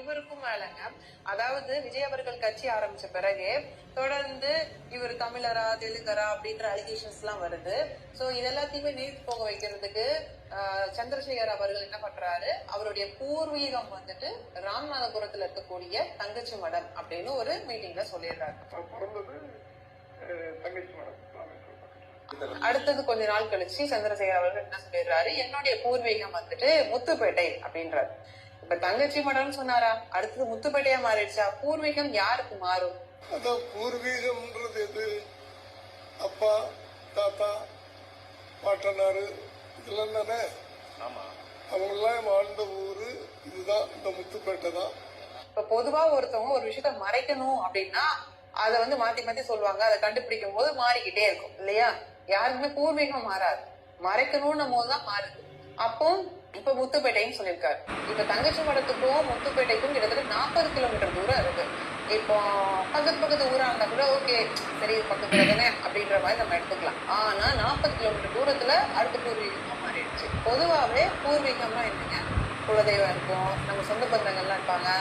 இவருக்கும் மேலங்க. அதாவது விஜய் அவர்கள் கட்சி ஆரம்பிச்ச பிறகு தொடர்ந்து இவர் தமிழரா தெலுங்கரா அப்படின்ற அலிகேஷன்ஸ் எல்லாம் வருது. சோ இதெல்லாத்தையுமே நீர்த்து போக வைக்கிறதுக்கு சந்திரசேகர் அவர்கள் என்ன பண்றாரு, அவருடைய பூர்வீகம் வந்துட்டு ராமநாதபுரத்துல இருக்கக்கூடிய தங்கச்சி மடம் அப்படின்னு ஒரு மீட்டிங்ல சொல்லிடுறாரு. அடுத்தது கொஞ்ச நாள் கழிச்சு சந்திரசேகர் அவர்கள் என்ன சொல்லிடுறாரு, என்னுடைய பூர்வீகம் வந்துட்டு முத்துப்பேட்டை அப்படின்றாரு. இப்ப தங்கச்சி மடம்னு சொன்னாரா, அடுத்தது முத்துப்பேட்டையா மாறிடுச்சா? பூர்வீகம் யாருக்கு மாறும்? அதான் பூர்வீகம்ன்றது எது? அப்பா தாத்தா பாட்டனாரு இதெல்லாம் தானே. அவங்கெல்லாம் வாழ்ந்த ஊரு இதுதான், இந்த முத்துப்பேட்டை தான். இப்ப பொதுவா ஒருத்தவங்க ஒரு விஷயத்த மறைக்கணும் அப்படின்னா அதை வந்து மாத்தி மாத்தி சொல்லுவாங்க. அதை கண்டுபிடிக்கும் போது மாறிக்கிட்டே இருக்கும் இல்லையா? யாருக்குமே பூர்வீகம் மாறாது, மறைக்கணும்னும் போதுதான் மாறுது. அப்போ இப்ப முத்துப்பேட்டைன்னு சொல்லியிருக்காரு. இப்ப தங்கச்சி மடத்துக்கும் முத்துப்பேட்டைக்கும் கிட்டத்தட்ட 40 கிலோமீட்டர் தூரம் இருக்கு. இப்போ பக்கத்து ஊரா இருந்தா கூட ஓகே, சரி பக்கத்துல தானே அப்படின்ற மாதிரி நம்ம எடுத்துக்கலாம். ஆனா 40 கிலோமீட்டர் தூரத்துல அடுத்த பூர்வீகமா மாறிடுச்சு. பொதுவாவே பூர்வீகம்னா என்னங்க, குலதெய்வம் இருக்கும், நம்ம சொந்த பந்தங்கள்லாம் இருப்பாங்க,